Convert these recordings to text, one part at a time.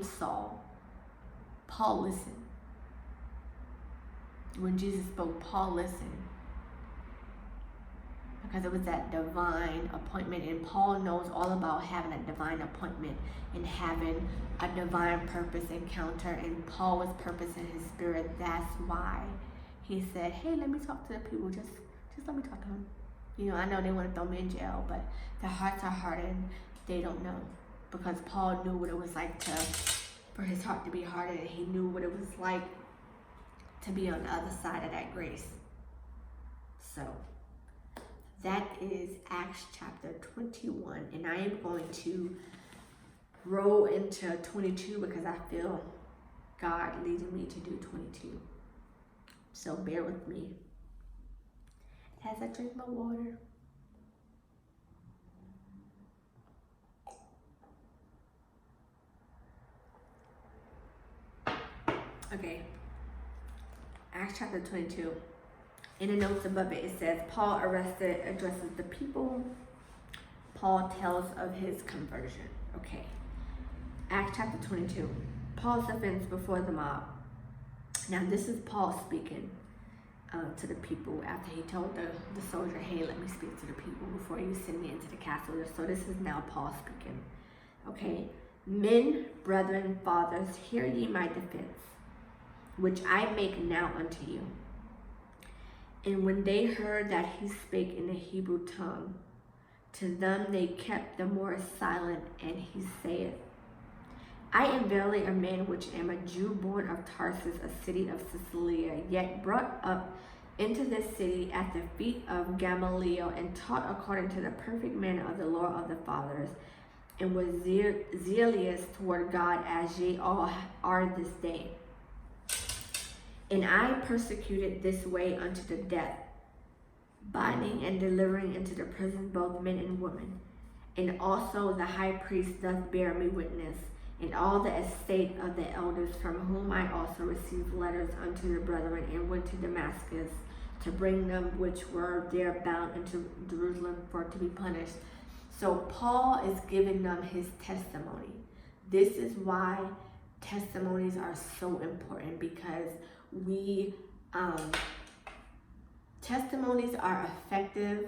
Saul, Paul listened. When Jesus spoke, Paul listened. Because it was that divine appointment, and Paul knows all about having a divine appointment and having a divine purpose encounter, and Paul was purpose in his spirit. That's why he said, hey, let me talk to the people, just let me talk to them. You know, I know they want to throw me in jail, but their hearts are hardened. They don't know, because Paul knew what it was like for his heart to be hardened, and he knew what it was like to be on the other side of that grace. So that is Acts chapter 21, and I am going to roll into 22 because I feel God leading me to do 22. So bear with me as I drink my water. Okay, Acts chapter 22. In the notes above it, it says, Paul arrested addresses the people. Paul tells of his conversion. Okay. Acts chapter 22. Paul's defense before the mob. Now, this is Paul speaking to the people after he told the soldier, hey, let me speak to the people before you send me into the castle. So this is now Paul speaking. Okay. Men, brethren, fathers, hear ye my defense, which I make now unto you. And when they heard that he spake in the Hebrew tongue, to them they kept the more silent, and he saith, I am verily a man which am a Jew born of Tarsus, a city of Cilicia, yet brought up into this city at the feet of Gamaliel, and taught according to the perfect manner of the law of the fathers, and was zealous toward God as ye all are this day. And I persecuted this way unto the death, binding and delivering into the prison both men and women. And also the high priest doth bear me witness, and all the estate of the elders, from whom I also received letters unto the brethren, and went to Damascus to bring them which were there bound into Jerusalem for to be punished. So Paul is giving them his testimony. This is why testimonies are so important, because testimonies are effective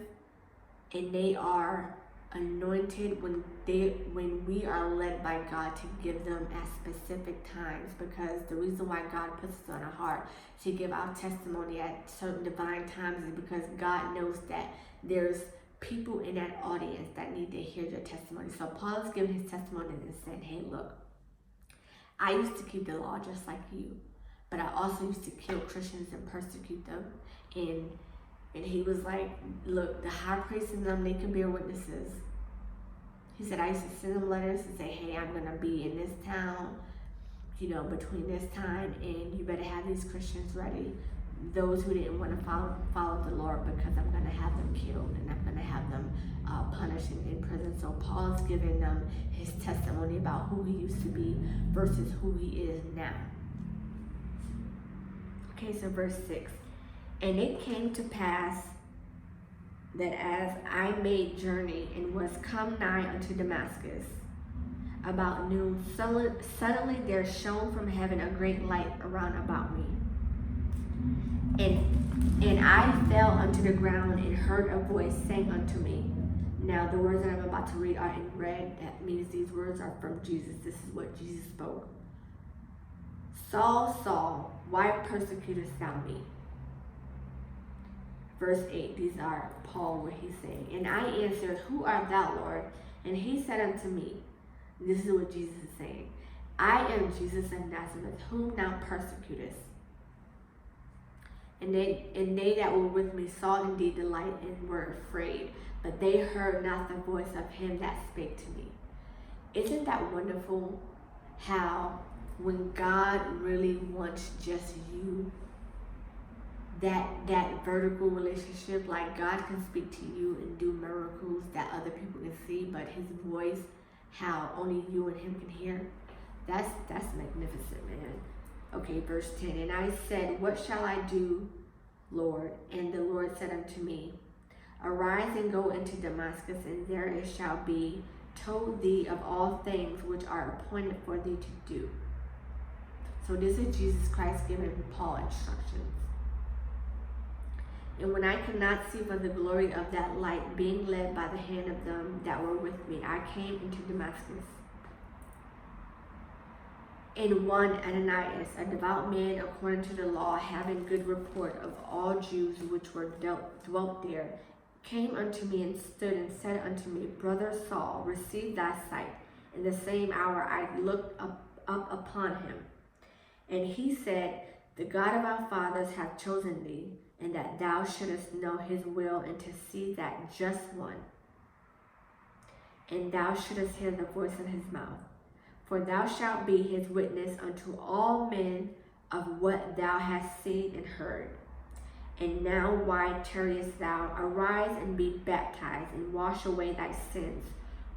and they are anointed when we are led by God to give them at specific times, because the reason why God puts us on our heart to give our testimony at certain divine times is because God knows that there's people in that audience that need to hear your testimony. So Paul is giving his testimony and saying, hey, look, I used to keep the law just like you, but I also used to kill Christians and persecute them. And he was like, look, the high priest and them, they can bear witnesses. He said, I used to send them letters and say, hey, I'm going to be in this town, you know, between this time, and you better have these Christians ready. Those who didn't want to follow the Lord, because I'm going to have them killed and I'm going to have them punished and in prison. So Paul's giving them his testimony about who he used to be versus who he is now. Okay, so verse 6. And it came to pass that as I made journey and was come nigh unto Damascus, about noon, suddenly there shone from heaven a great light around about me. And I fell unto the ground and heard a voice saying unto me. Now the words that I'm about to read are in red. That means these words are from Jesus. This is what Jesus spoke. Saul, Saul, why persecutest thou me? Verse 8, these are Paul, what he's saying. And I answered, who art thou, Lord? And he said unto me, this is what Jesus is saying, I am Jesus of Nazareth, whom thou persecutest. And they that were with me saw indeed the light and were afraid, but they heard not the voice of him that spake to me. Isn't that wonderful how when God really wants just you, that vertical relationship, like God can speak to you and do miracles that other people can see, but his voice, how only you and him can hear, that's magnificent, man. Okay, verse 10, and I said, what shall I do, Lord? And the Lord said unto me, arise and go into Damascus, and there it shall be told thee of all things which are appointed for thee to do. So this is Jesus Christ giving Paul instructions. And when I could not see for the glory of that light, being led by the hand of them that were with me, I came into Damascus. And one Ananias, a devout man according to the law, having good report of all Jews which were dwelt there, came unto me and stood and said unto me, Brother Saul, receive thy sight. In the same hour I looked up upon him. And he said, The God of our fathers hath chosen thee, and that thou shouldest know his will, and to see that just one. And thou shouldest hear the voice of his mouth. For thou shalt be his witness unto all men of what thou hast seen and heard. And now why tarriest thou? Arise and be baptized, and wash away thy sins,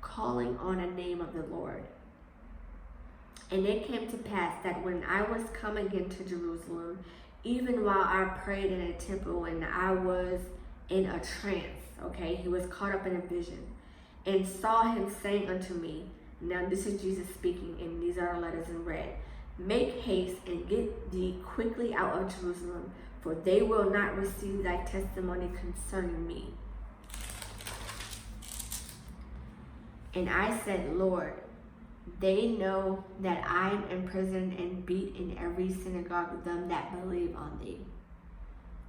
calling on the name of the Lord. And it came to pass that when I was come again to Jerusalem, even while I prayed in a temple, and I was in a trance, okay, he was caught up in a vision, and saw him saying unto me, now this is Jesus speaking, and these are our letters in red, Make haste and get thee quickly out of Jerusalem, for they will not receive thy testimony concerning me. And I said, Lord, they know that I am imprisoned and beat in every synagogue of them that believe on thee.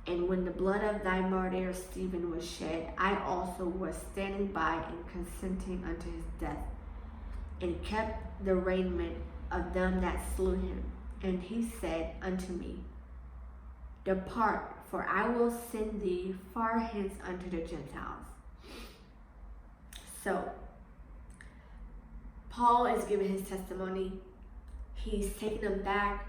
And when the blood of thy martyr Stephen was shed, I also was standing by and consenting unto his death, and kept the raiment of them that slew him. And he said unto me, Depart, for I will send thee far hence unto the Gentiles. So, Paul is giving his testimony. He's taking them back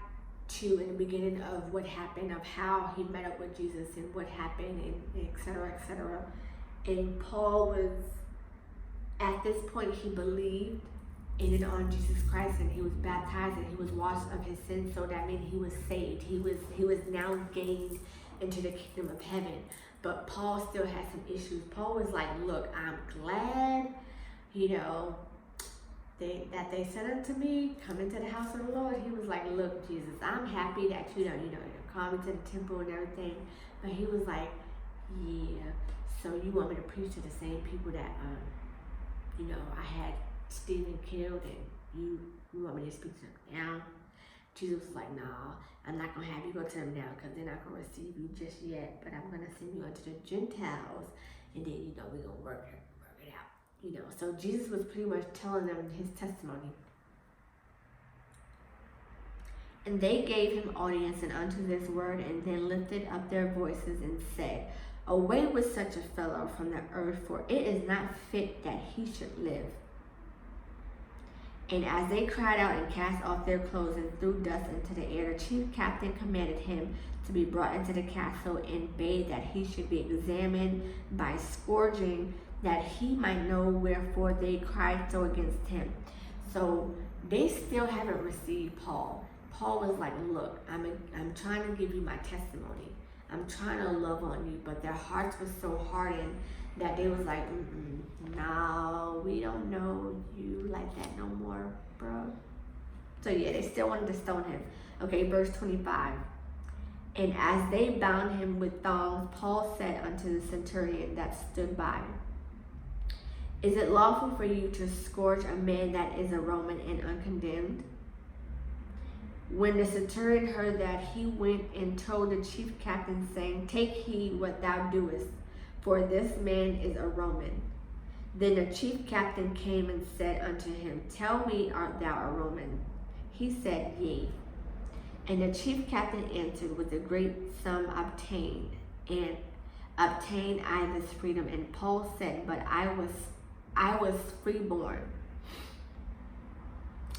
to in the beginning of what happened, of how he met up with Jesus and what happened, and etc., etc. And Paul was, at this point, he believed in and on Jesus Christ, and he was baptized, and he was washed of his sins. So that means he was saved. He was now gained into the kingdom of heaven. But Paul still had some issues. Paul was like, look, I'm glad, that they said unto me, come into the house of the Lord. He was like, look, Jesus, I'm happy that you call me to the temple and everything. But he was like, yeah, so you want me to preach to the same people that I had Stephen killed, and you want me to speak to them now? Jesus was like, nah, I'm not going to have you go to them now, because they're not going to receive you just yet, but I'm going to send you unto the Gentiles, and then, we're going to work it out. So Jesus was pretty much telling them his testimony. And they gave him audience and unto this word, and then lifted up their voices and said, Away with such a fellow from the earth, for it is not fit that he should live. And as they cried out and cast off their clothes and threw dust into the air, the chief captain commanded him to be brought into the castle, and bade that he should be examined by scourging, that he might know wherefore they cried so against him. So they still haven't received Paul. Paul was like, look, I'm trying to give you my testimony. I'm trying to love on you, but their hearts were so hardened that they was like, no, we don't know you like that no more, bro. So yeah, they still wanted to stone him. Okay, verse 25. And as they bound him with thongs, Paul said unto the centurion that stood by, Is it lawful for you to scourge a man that is a Roman and uncondemned? When the centurion heard that, he went and told the chief captain, saying, Take heed what thou doest, for this man is a Roman. Then the chief captain came and said unto him, Tell me, art thou a Roman? He said, Yea. And the chief captain answered, With a great sum obtained I this freedom. And Paul said, But I was freeborn.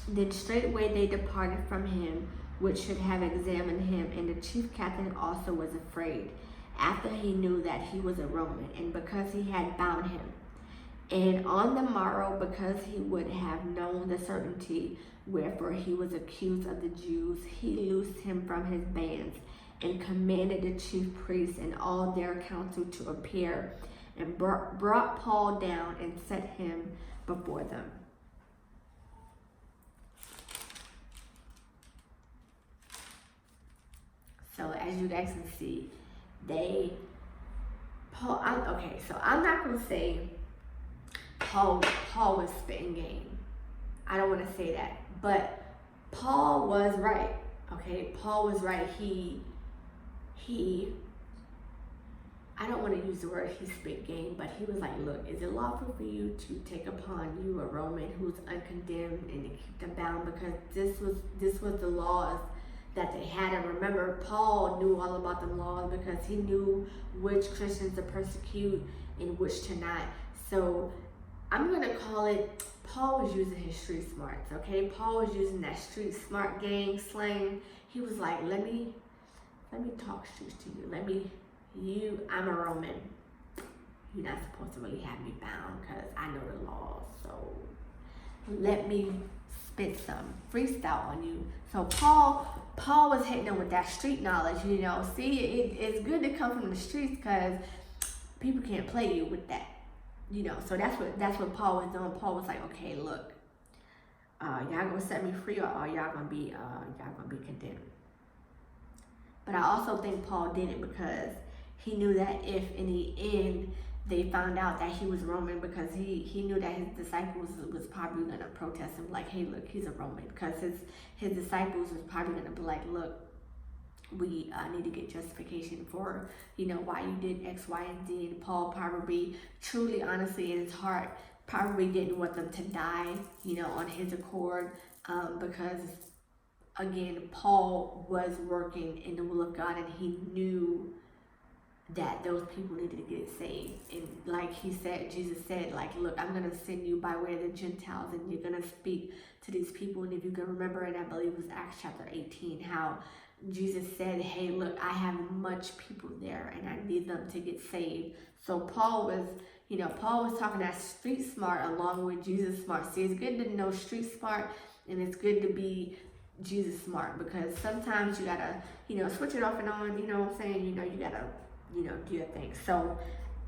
Then straightway they departed from him, which should have examined him. And the chief captain also was afraid, after he knew that he was a Roman, and because he had bound him. And on the morrow, because he would have known the certainty wherefore he was accused of the Jews, he loosed him from his bands, and commanded the chief priests and all their council to appear, and brought Paul down and set him before them. So as you guys can see, I'm not gonna say Paul was spitting game. I don't want to say that, but Paul was right. Okay, Paul was right. He I don't want to use the word he spit game, but he was like, look, is it lawful for you to take upon you a Roman who's uncondemned and to keep them bound? Because this was the laws that they had. And remember, Paul knew all about the laws because he knew which Christians to persecute and which to not. So I'm gonna call it, Paul was using his street smarts, okay? Paul was using that street smart gang slang. He was like, let me talk streets to you. I'm a Roman. You're not supposed to really have me bound because I know the laws. So let me spit some freestyle on you. So Paul was hitting them with that street knowledge, you know. See, it's good to come from the streets because people can't play you with that, you know. So that's what Paul was doing. Paul was like, okay, look, y'all gonna set me free, or y'all gonna be condemned. But I also think Paul did it because he knew that if in the end they found out that he was Roman, because he knew that his disciples was probably going to protest him, like, hey, look, he's a Roman, because his disciples was probably going to be like, look, we need to get justification for, you know, why you did X, Y, and Z. And Paul probably, truly, honestly, in his heart, probably didn't want them to die, you know, on his accord, because, again, Paul was working in the will of God, and he knew that those people needed to get saved. And like he said, Jesus said, like, look, I'm going to send you by way of the Gentiles, and you're going to speak to these people. And if you can remember, and I believe it was Acts chapter 18, how Jesus said, hey, look, I have much people there, and I need them to get saved. So Paul was talking that street smart along with Jesus smart. See, it's good to know street smart, and it's good to be Jesus smart, because sometimes you gotta, you know, switch it off and on, you know what I'm saying? You know, you gotta, you know, do your thing. So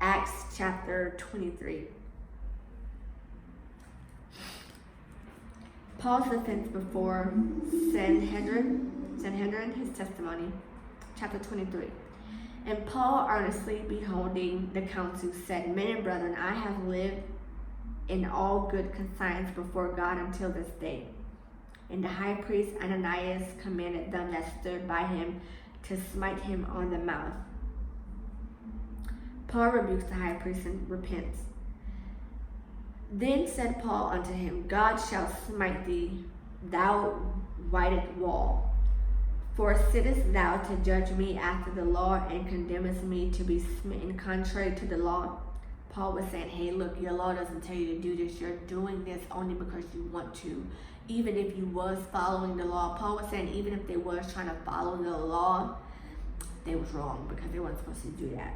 Acts chapter 23. Paul's defense before Sanhedrin, his testimony. Chapter 23. And Paul, earnestly beholding the council, said, men and brethren, I have lived in all good conscience before God until this day. And the high priest Ananias commanded them that stood by him to smite him on the mouth. Paul rebukes the high priest and repents. Then said Paul unto him, God shall smite thee, thou whited wall. For sittest thou to judge me after the law, and condemnest me to be smitten contrary to the law? Paul was saying, hey, look, your law doesn't tell you to do this. You're doing this only because you want to. Even if you was following the law, Paul was saying, even if they was trying to follow the law, they was wrong, because they weren't supposed to do that.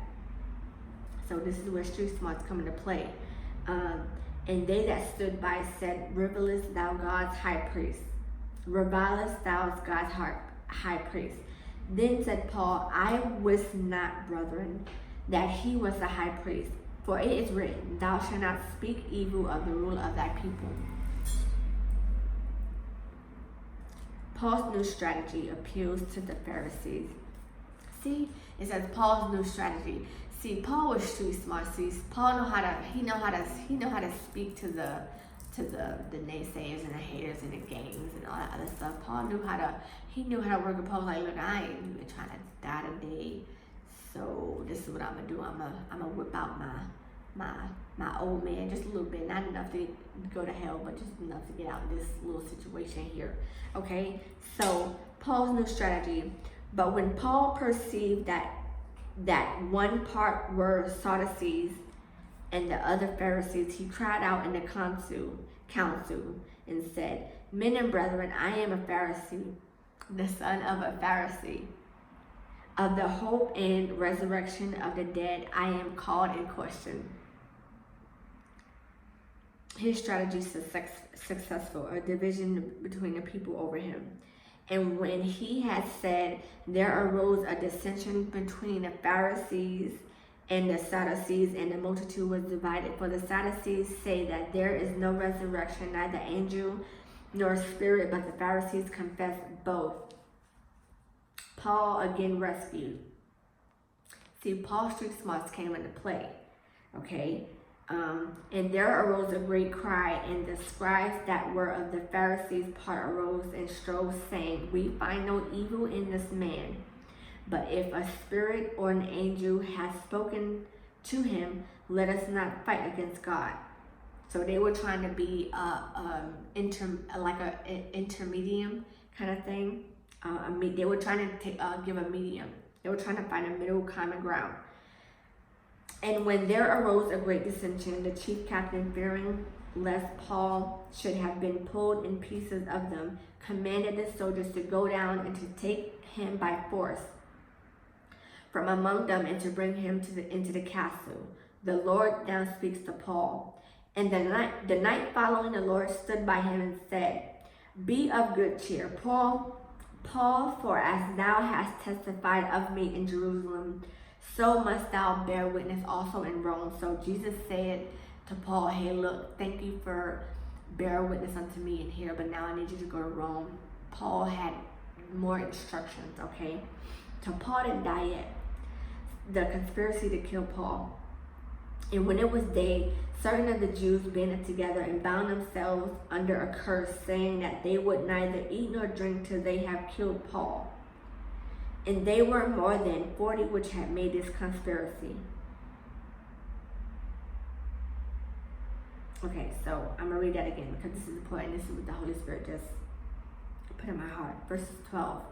So this is where street smarts come into play. And they that stood by said, revilest thou God's high priest? Revilest thou God's high priest? Then said Paul, I wist not, brethren, that he was the high priest. For it is written, thou shalt not speak evil of the rule of thy people. Paul's new strategy appeals to the Pharisees. See, it says Paul's new strategy. See, Paul was street smart. See, Paul know how to speak to the naysayers and the haters and the gangs and all that other stuff. Paul knew how to work with Paul. Like, look, I ain't even trying to die today. So this is what I'm gonna do. I'm gonna whip out my old man just a little bit, not enough to go to hell, but just enough to get out of this little situation here. Okay, so Paul's new strategy. But when Paul perceived that one part were Sadducees and the other Pharisees, he cried out in the council and said, men and brethren, I am a Pharisee, the son of a Pharisee. Of the hope and resurrection of the dead, I am called in question. His strategy is successful, a division between the people over him. And when he had said, there arose a dissension between the Pharisees and the Sadducees, and the multitude was divided. For the Sadducees say that there is no resurrection, neither angel nor spirit, but the Pharisees confess both. Paul again rescued. See, Paul's street smarts came into play. Okay? And there arose a great cry, and the scribes that were of the Pharisees' part arose and strove, saying, We find no evil in this man. But if a spirit or an angel has spoken to him, let us not fight against God. So they were trying to be like an intermediate kind of thing. They were trying to give a medium. They were trying to find a middle common ground. And when there arose a great dissension, the chief captain, fearing lest Paul should have been pulled in pieces of them, commanded the soldiers to go down and to take him by force from among them and to bring him into the castle. The Lord now speaks to Paul. And the night following, the Lord stood by him and said, Be of good cheer, Paul, for as thou hast testified of me in Jerusalem, so must thou bear witness also in Rome. So Jesus said to Paul, hey, look, thank you for bearing witness unto me in here, but now I need you to go to Rome. Paul had more instructions, okay? So Paul didn't die yet. The conspiracy to kill Paul. And when it was day, certain of the Jews banded together and bound themselves under a curse, saying that they would neither eat nor drink till they have killed Paul. And they were more than 40 which had made this conspiracy. Okay, so I'm going to read that again because this is important. This is what the Holy Spirit just put in my heart. Verses 12.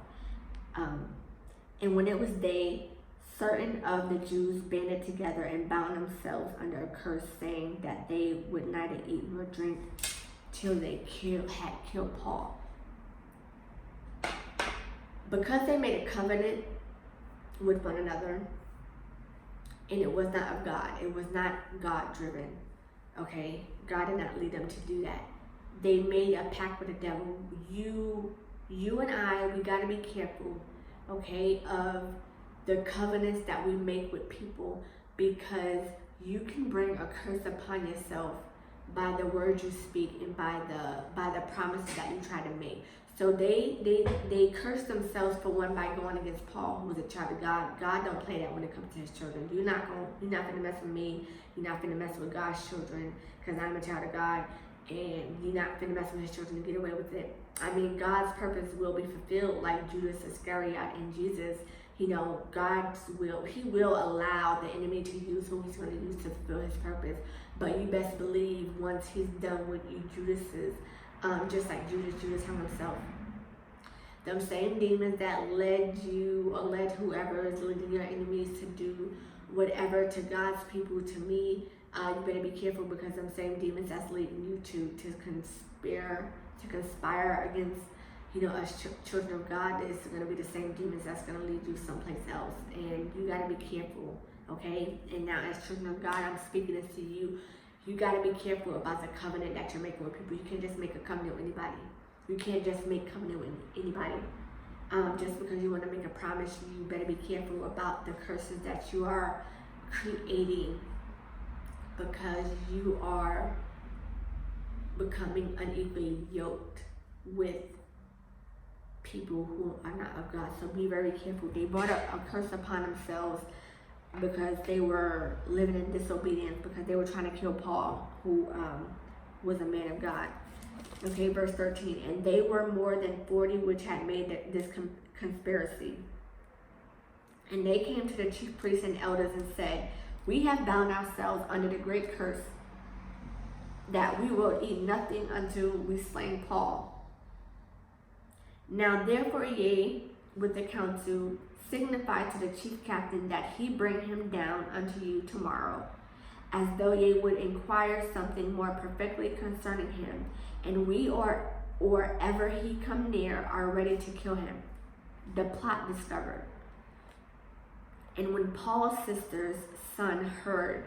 And when it was day, certain of the Jews banded together and bound themselves under a curse, saying that they would neither eat nor drink till they had killed Paul. Because they made a covenant with one another, and it was not of God. It was not God-driven, okay? God did not lead them to do that. They made a pact with the devil. You and I, we got to be careful, okay, of the covenants that we make with people, because you can bring a curse upon yourself by the words you speak and by the promises that you try to make. So they cursed themselves for one by going against Paul, who was a child of God. God don't play that when it comes to his children. You're not gonna mess with me. You're not gonna mess with God's children, because I'm a child of God, and you're not gonna mess with his children and get away with it. I mean, God's purpose will be fulfilled, like Judas Iscariot and Jesus. You know, he will allow the enemy to use who he's going to use to fulfill his purpose. But you best believe once he's done with you Judas's, just like Judas hung himself. Them same demons that led you or led whoever is leading your enemies to do whatever to God's people, to me, you better be careful, because them same demons that's leading you to conspire against, you know, us children of God, is going to be the same demons that's going to lead you someplace else. And you got to be careful, okay? And now as children of God, I'm speaking this to you. You got to be careful about the covenant that you're making with people. You can't just make a covenant with anybody. You can't just make covenant with anybody. Just because you want to make a promise, you better be careful about the curses that you are creating, because you are becoming unequally yoked with people who are not of God. So be very careful. They brought a curse upon themselves because they were living in disobedience, because they were trying to kill Paul, who was a man of God. Okay, verse 13. And they were more than 40 which had made this conspiracy. And they came to the chief priests and elders and said, We have bound ourselves under the great curse that we will eat nothing until we slay Paul. Now therefore ye with the council signify to the chief captain that he bring him down unto you tomorrow, as though ye would inquire something more perfectly concerning him, and we or ever he come near are ready to kill him. The plot discovered. And when Paul's sister's son heard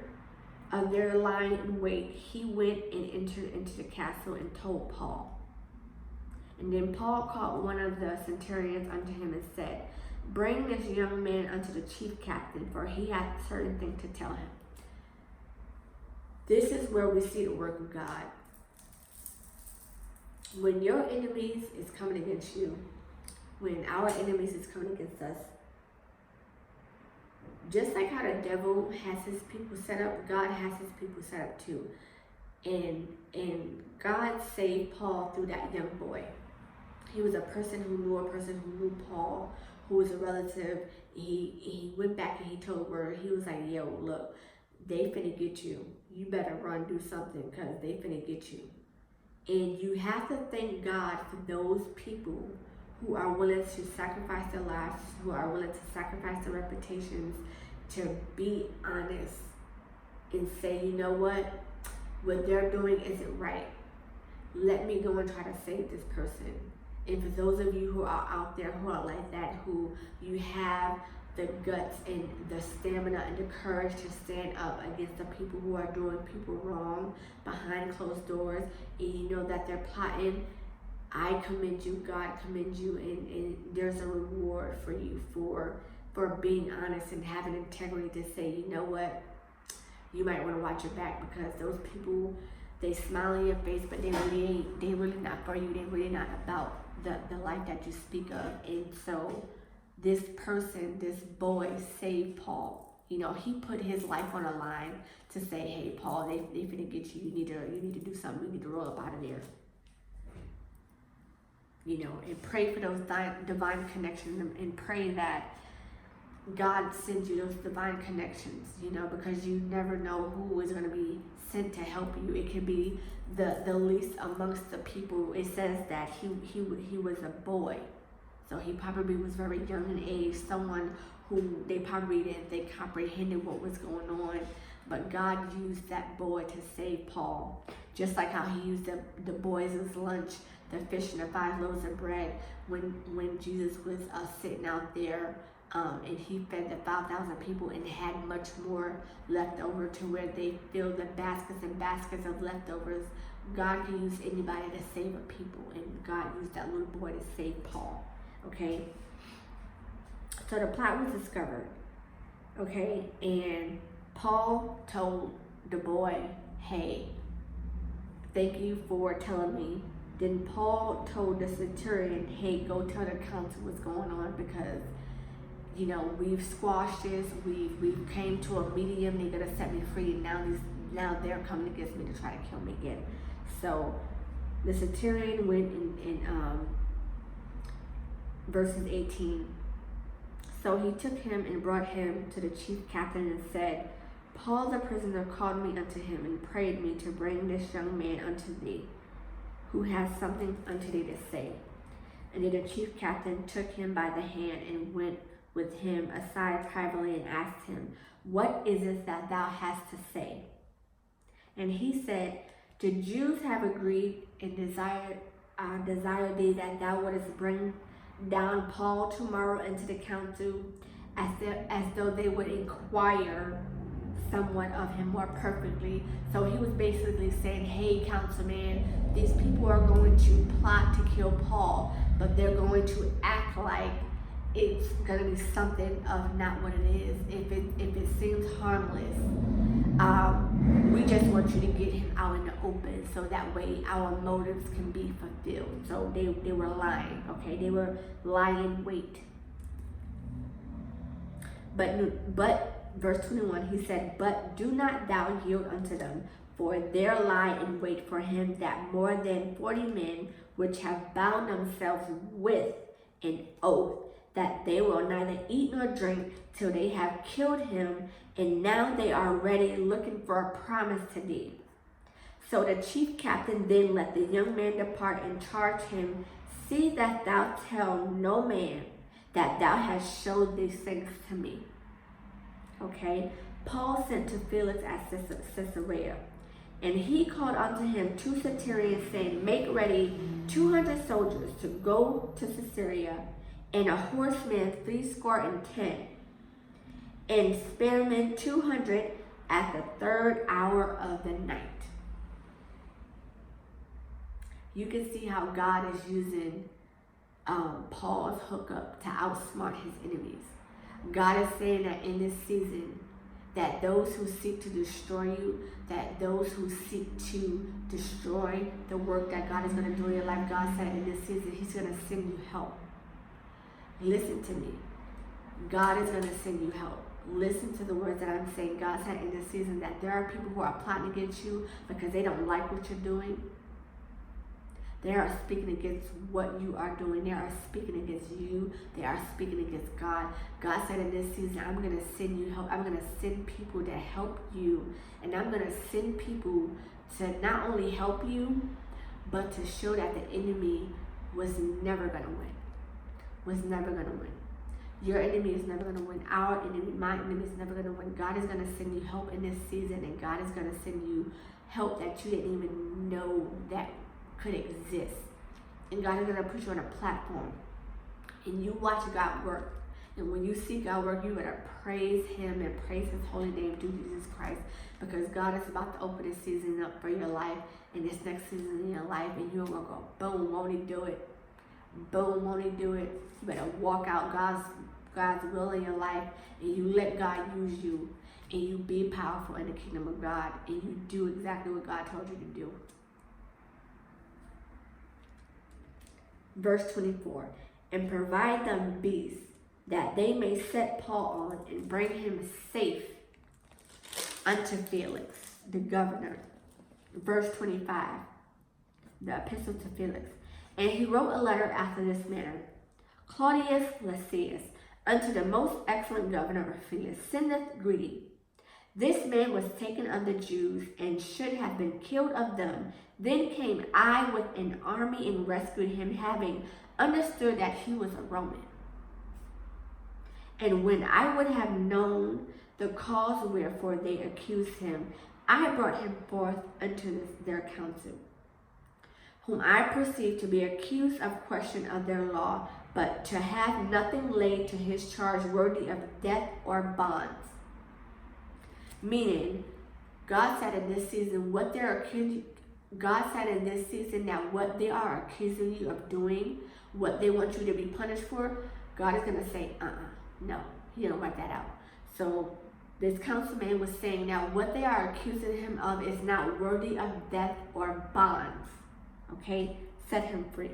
of their lying in wait, he went and entered into the castle and told Paul. And then Paul called one of the centurions unto him and said, Bring this young man unto the chief captain, for he hath certain things to tell him. This is where we see the work of God. When your enemies is coming against you, when our enemies is coming against us, just like how the devil has his people set up, God has his people set up too. And God saved Paul through that young boy. He was a person who knew Paul, who was a relative. He went back and he told word. He was like, yo, look, they finna get you. You better run, do something, because they finna get you. And you have to thank God for those people who are willing to sacrifice their lives, who are willing to sacrifice their reputations, to be honest and say, you know what they're doing isn't right. Let me go and try to save this person. And for those of you who are out there who are like that, who you have the guts and the stamina and the courage to stand up against the people who are doing people wrong behind closed doors, and you know that they're plotting, I commend you, God commends you, and there's a reward for you for being honest and having integrity to say, you know what, you might want to watch your back, because those people, they smile in your face, but they really not for you. They really not about the life that you speak of. And so this person, this boy saved Paul. You know, he put his life on the line to say, hey, Paul, they finna get you. You need to do something. You need to roll up out of there. You know, and pray for those divine connections, and pray that God sends you those divine connections, you know, because you never know who is going to be sent to help you. It could be the least amongst the people. It says that he was a boy, so he probably was very young in age, someone who they probably didn't think comprehended what was going on, but God used that boy to save Paul, just like how he used the boys' lunch, the fish and the 5 loaves of bread, when Jesus was sitting out there, and he fed the 5,000 people and had much more left over, to where they filled the baskets and baskets of leftovers. God can use anybody to save a people, and God used that little boy to save Paul. Okay, so the plot was discovered. Okay, and Paul told the boy, hey, thank you for telling me. Then Paul told the centurion, hey, go tell the council what's going on, because you know, we've squashed this, we've came to a medium, they're gonna set me free, and now they're coming against me to try to kill me again. So the centurion went in verses 18. So he took him and brought him to the chief captain and said, Paul the prisoner called me unto him and prayed me to bring this young man unto thee, who has something unto thee to say. And then the chief captain took him by the hand and went with him aside privately and asked him, what is it that thou hast to say? And he said, the Jews have agreed and desire thee that thou wouldest bring down Paul tomorrow into the council, as though they would inquire somewhat of him more perfectly. So he was basically saying, hey, councilman, these people are going to plot to kill Paul, but they're going to act like it's gonna be something of not what it is. If it seems harmless, we just want you to get him out in the open, so that way our motives can be fulfilled. So they were lying, okay? They were lying in wait. But verse 21, he said, but do not thou yield unto them, for there lie in wait for him that more than 40 men, which have bound themselves with an oath, that they will neither eat nor drink till they have killed him, and now they are ready, looking for a promise to thee. So the chief captain then let the young man depart and charged him, see that thou tell no man that thou hast showed these things to me. Okay, Paul sent to Felix at Caesarea, and he called unto him 2 centurions, saying, make ready 200 soldiers to go to Caesarea, and a horseman 70, and spearmen 200 at the 3rd hour of the night. You can see how God is using Paul's hookup to outsmart his enemies. God is saying that in this season, that those who seek to destroy you, that those who seek to destroy the work that God is going to do in your life, God said in this season, He's going to send you help. Listen to me. God is going to send you help. Listen to the words that I'm saying. God said in this season that there are people who are plotting against you because they don't like what you're doing. They are speaking against what you are doing. They are speaking against you. They are speaking against God. God said in this season, I'm going to send you help. I'm going to send people to help you. And I'm going to send people to not only help you, but to show that the enemy was never going to win. Was never going to win. Your enemy is never going to win. Our enemy, my enemy is never going to win. God is going to send you help in this season. And God is going to send you help that you didn't even know that could exist. And God is going to put you on a platform and you watch God work. And when you see God work, you better praise Him and praise His holy name through Jesus Christ, because God is about to open this season up for your life and this next season in your life, and you're going to go, boom, won't He do it? Boom, won't He do it? You better walk out God's will in your life, and you let God use you, and you be powerful in the kingdom of God, and you do exactly what God told you to do. Verse 24, and provide them beasts, that they may set Paul on and bring him safe unto Felix, the governor. Verse 25, the epistle to Felix. And he wrote a letter after this manner. Claudius Lysias, unto the most excellent governor of Felix, sendeth greeting. This man was taken of the Jews, and should have been killed of them. Then came I with an army and rescued him, having understood that he was a Roman. And when I would have known the cause wherefore they accused him, I brought him forth unto their council, whom I perceived to be accused of question of their law, but to have nothing laid to his charge worthy of death or bonds. Meaning, God said in this season what they're accusing. God said in this season that what they are accusing you of doing, what they want you to be punished for, God is going to say, no, He didn't write that out. So this councilman was saying now what they are accusing him of is not worthy of death or bonds. Okay, set him free.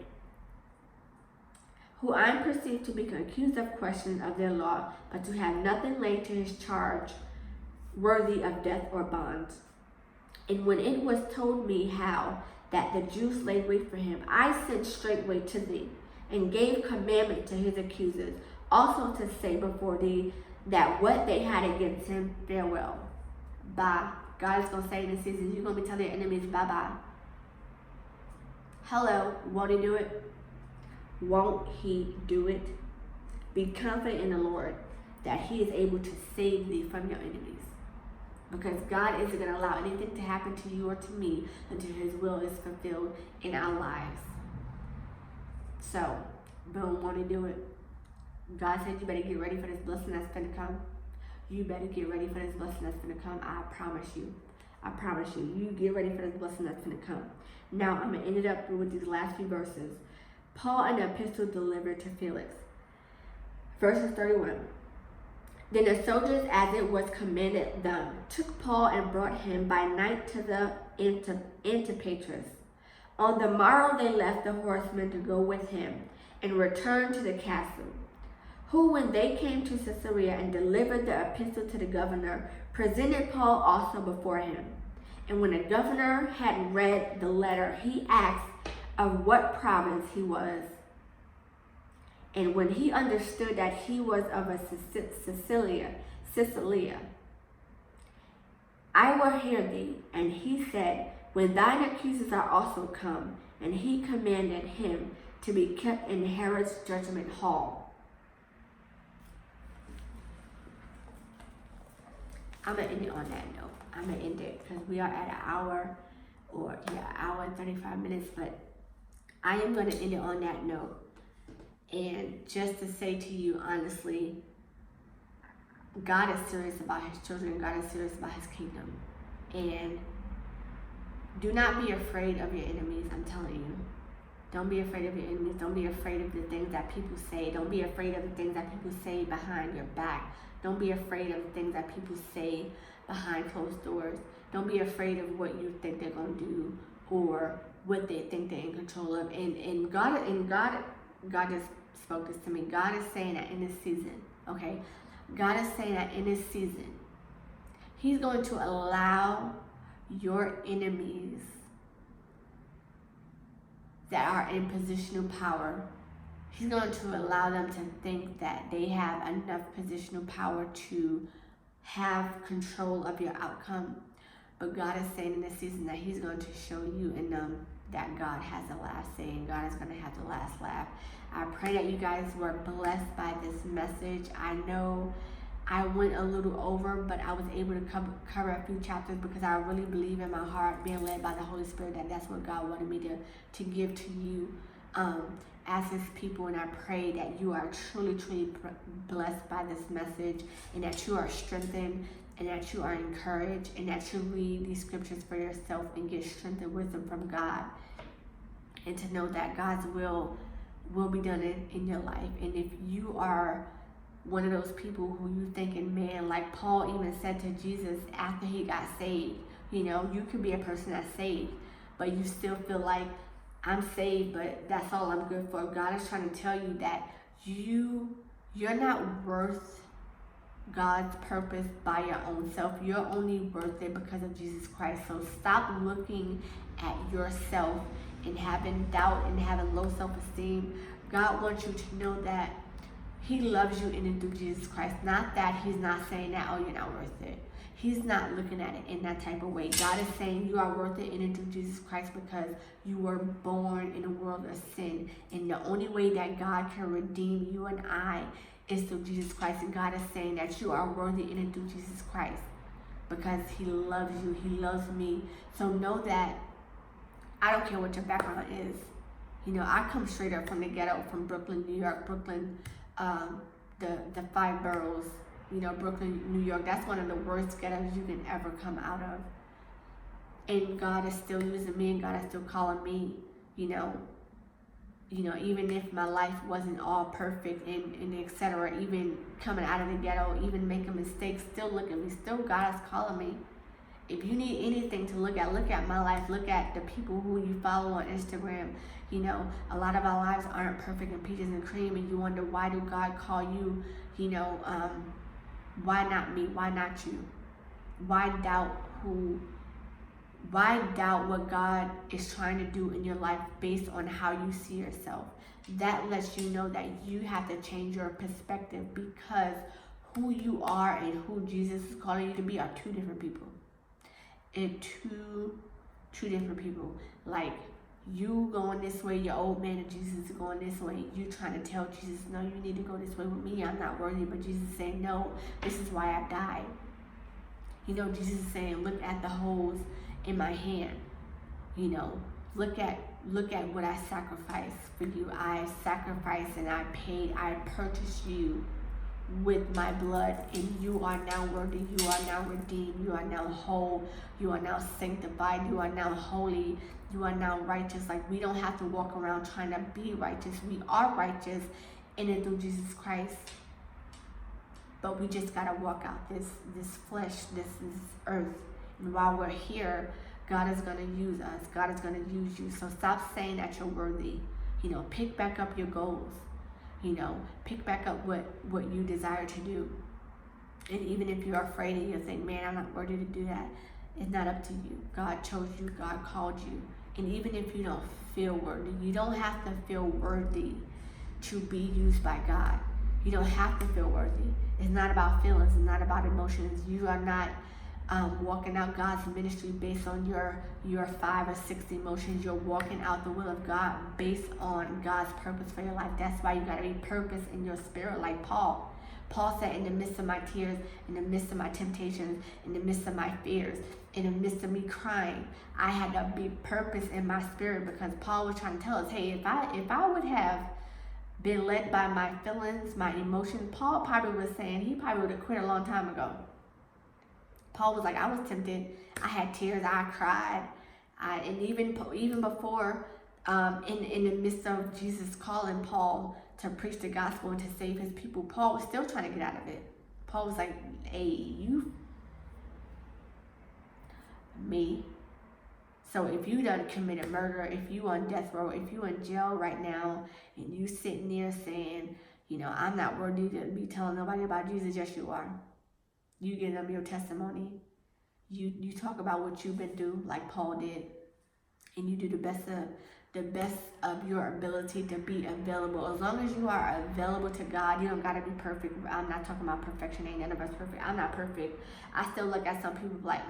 Who I perceive to be accused of questions of their law, but to have nothing laid to his charge worthy of death or bonds. And when it was told me how that the Jews laid wait for him, I sent straightway to thee, and gave commandment to his accusers, also to say before thee that what they had against him, farewell. Bye. God is going to say in this season, you're going to be telling your enemies, bye-bye. Hello, won't He do it? Won't He do it? Be confident in the Lord that He is able to save thee from your enemies. Because God isn't going to allow anything to happen to you or to me until His will is fulfilled in our lives. So, boom, won't He do it? God said you better get ready for this blessing that's going to come. You better get ready for this blessing that's going to come. I promise you. I promise you. You get ready for this blessing that's going to come. Now, I'm going to end it up with these last few verses. Paul and the epistle delivered to Felix. Verses 31. Then the soldiers, as it was commanded them, took Paul and brought him by night to the Antipatris. On the morrow they left the horsemen to go with him, and returned to the castle. Who, when they came to Caesarea and delivered the epistle to the governor, presented Paul also before him. And when the governor had read the letter, he asked of what province he was. And when he understood that he was of a Cilicia, I will hear thee. And he said, when thine accusers are also come, and he commanded him to be kept in Herod's judgment hall. I'm going to end it on that note. I'm going to end it because we are at an hour and 35 minutes, but I am going to end it on that note. And just to say to you honestly, God is serious about His children. God is serious about His kingdom. And do not be afraid of your enemies, I'm telling you. Don't be afraid of your enemies. Don't be afraid of the things that people say. Don't be afraid of the things that people say behind your back. Don't be afraid of the things that people say behind closed doors. Don't be afraid of what you think they're going to do or what they think they're in control of. And God just spoke this to me. God is saying that in this season, okay? God is saying that in this season, He's going to allow your enemies that are in positional power, He's going to allow them to think that they have enough positional power to have control of your outcome. But God is saying in this season that He's going to show you and them that God has the last say and God is going to have the last laugh. I pray that you guys were blessed by this message. I know I went a little over, but I was able to cover a few chapters because I really believe in my heart, being led by the Holy Spirit, that that's what God wanted me to give to you as His people. And I pray that you are truly, truly blessed by this message, and that you are strengthened, and that you are encouraged, and that you read these scriptures for yourself and get strength and wisdom from God, and to know that God's will be done in your life. And if you are one of those people who you thinking, man, like Paul even said to Jesus after he got saved, you know, you could be a person that's saved, but you still feel like, I'm saved, but that's all I'm good for. God is trying to tell you that you're not worth God's purpose by your own self. You're only worth it because of Jesus Christ. So stop looking at yourself and having doubt and having low self-esteem. God wants you to know that He loves you in and through Jesus Christ. Not that He's not saying that, oh, you're not worth it. He's not looking at it in that type of way. God is saying you are worth it in and through Jesus Christ because you were born in a world of sin. And the only way that God can redeem you and I is through Jesus Christ. And God is saying that you are worthy in and through Jesus Christ because He loves you. He loves me. So know that I don't care what your background is. You know, I come straight up from the ghetto, from Brooklyn, New York, the 5 boroughs, you know, Brooklyn, New York. That's one of the worst ghettos you can ever come out of. And God is still using me, and God is still calling me, you know, even if my life wasn't all perfect and etc., even coming out of the ghetto, even making mistakes, still look at me, still God is calling me. If you need anything to look at my life, look at the people who you follow on Instagram. You know, a lot of our lives aren't perfect and peaches and cream, and you wonder, why do God call you? You know, why not me? Why not you? Why doubt what God is trying to do in your life based on how you see yourself? That lets you know that you have to change your perspective, because who you are and who Jesus is calling you to be are two different people. And two different people. Like, you going this way, your old man, and Jesus is going this way. You trying to tell Jesus, no, you need to go this way with me. I'm not worthy. But Jesus is saying, no, this is why I died. You know, Jesus is saying, look at the holes in my hand. You know, look at what I sacrificed for you. I sacrificed and I paid. I purchased you with my blood, and you are now worthy. You are now redeemed. You are now whole. You are now sanctified. You are now holy. You are now righteous. Like, we don't have to walk around trying to be righteous. We are righteous in and through Jesus Christ. But we just gotta walk out this flesh, this earth. And while we're here, God is gonna use us. God is gonna use you. So stop saying that you're worthy. You know, pick back up your goals. You know, pick back up what you desire to do. And even if you're afraid and you think, man, I'm not worthy to do that, it's not up to you. God chose you. God called you. And even if you don't feel worthy, you don't have to feel worthy to be used by God. You don't have to feel worthy. It's not about feelings. It's not about emotions. You are not walking out God's ministry based on your 5 or 6 emotions. You're walking out the will of God based on God's purpose for your life. That's why you got to be purpose in your spirit, like Paul. Paul said, in the midst of my tears, in the midst of my temptations, in the midst of my fears, in the midst of me crying, I had to be purpose in my spirit, because Paul was trying to tell us, hey, if I would have been led by my feelings, my emotions, Paul probably was saying he probably would have quit a long time ago. Paul was like, I was tempted. I had tears. I cried. And even before in the midst of Jesus calling Paul to preach the gospel and to save his people, Paul was still trying to get out of it. Paul was like, hey, me. So if you done committed murder, if you on death row, if you in jail right now, and you sitting there saying, I'm not worthy to be telling nobody about Jesus, yes you are. You give them your testimony. You talk about what you've been through, like Paul did, and you do the best of your ability to be available. As long as you are available to God, you don't gotta be perfect. I'm not talking about perfection. Ain't none of us perfect. I'm not perfect. I still look at some people like,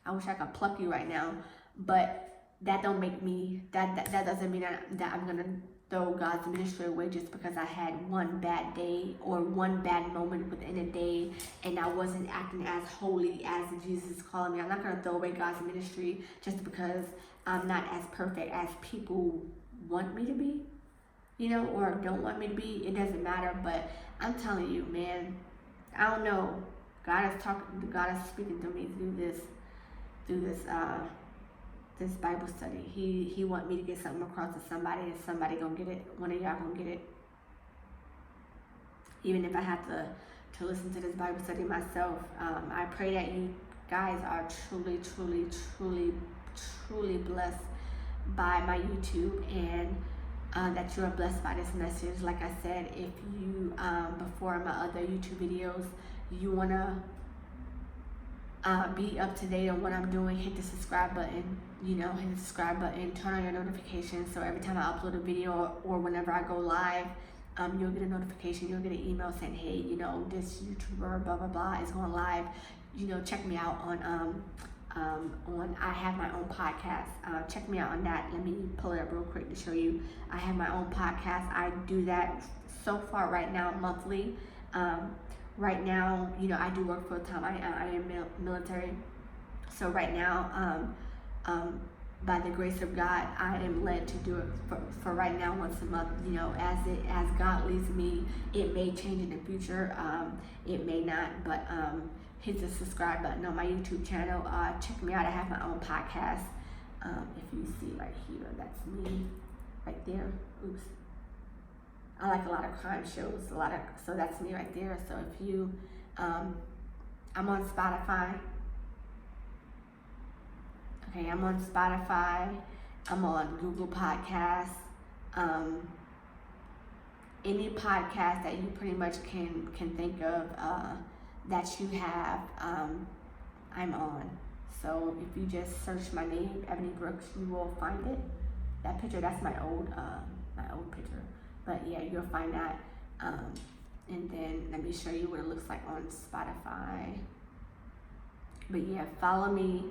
I wish I could pluck you right now, but that don't make me. That doesn't mean that I'm gonna throw God's ministry away just because I had one bad day or one bad moment within a day and I wasn't acting as holy as Jesus is calling me. I'm not gonna throw away God's ministry just because I'm not as perfect as people want me to be, or don't want me to be. It doesn't matter, but I'm telling you, man, I don't know. God is speaking through me through this Bible study. He want me to get something across to somebody, and somebody gonna get it. One of y'all gonna get it. Even if I have to listen to this Bible study myself, I pray that you guys are truly, truly, truly, truly blessed by my YouTube, and that you are blessed by this message. Like I said, if you before my other YouTube videos, you wanna be up to date on what I'm doing, hit the subscribe button, hit the subscribe button, turn on your notifications, so every time I upload a video or whenever I go live, you'll get a notification, you'll get an email saying, hey, this YouTuber, blah, blah, blah, is going live. Check me out on I have my own podcast. Check me out on that. Let me pull it up real quick to show you. I have my own podcast. I do that so far right now monthly. Right now, I do work full time. I am military. So right now, by the grace of God, I am led to do it for right now once a month. As God leads me. It may change in the future. It may not, but hit the subscribe button on my YouTube channel. Check me out. I have my own podcast. If you see right here, that's me right there. Oops. I like a lot of crime shows, so that's me right there. So if you, I'm on Spotify. Okay, I'm on Spotify. I'm on Google Podcasts. Any podcast that you pretty much can think of that you have, I'm on. So if you just search my name, Ebony Brooks, you will find it. That picture, that's my old picture. But yeah, you'll find that. And then let me show you what it looks like on Spotify. But yeah, follow me.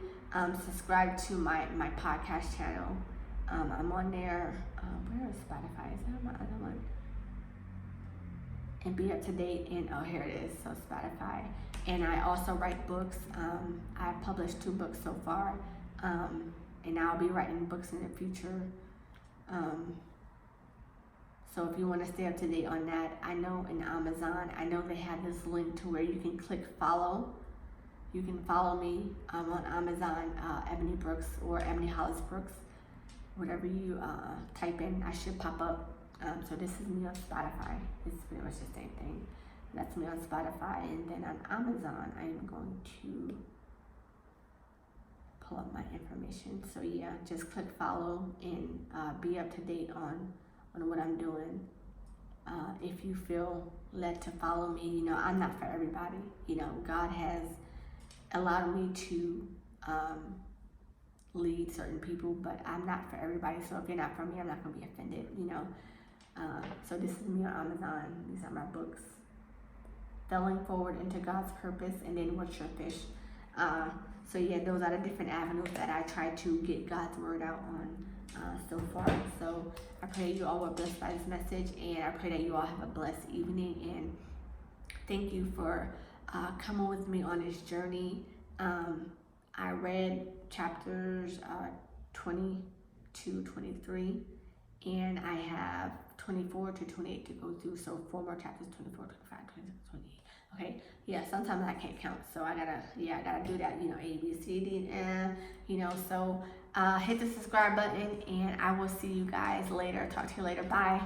Subscribe to my podcast channel. I'm on there. Where is Spotify? Is that my other one? And be up to date. And oh, here it is. So Spotify. And I also write books. I published 2 books so far. And I'll be writing books in the future. So if you want to stay up to date on that, I know in Amazon, I know they have this link to where you can click follow. You can follow me on Amazon, Ebony Brooks or Ebony Hollis Brooks. Whatever you type in, I should pop up. So this is me on Spotify. It's pretty much the same thing. That's me on Spotify. And then on Amazon, I am going to pull up my information. So yeah, just click follow and be up to date on what I'm doing. If you feel led to follow me, I'm not for everybody. God has allowed me to lead certain people, but I'm not for everybody. So if you're not for me, I'm not gonna be offended, So this is me on Amazon. These are my books. Failing Forward into God's Purpose, and then What's Your Fish? So yeah, those are the different avenues that I try to get God's word out on so far. So I pray you all were blessed by this message, and I pray that you all have a blessed evening, and thank you for coming with me on this journey. I read chapters 22, 23, and I have 24 to 28 to go through, so 4 more chapters, 24, 25, 26, 28. Okay, yeah, sometimes I can't count, so I gotta do that, A, B, C, D, and so hit the subscribe button, and I will see you guys later. Talk to you later. Bye.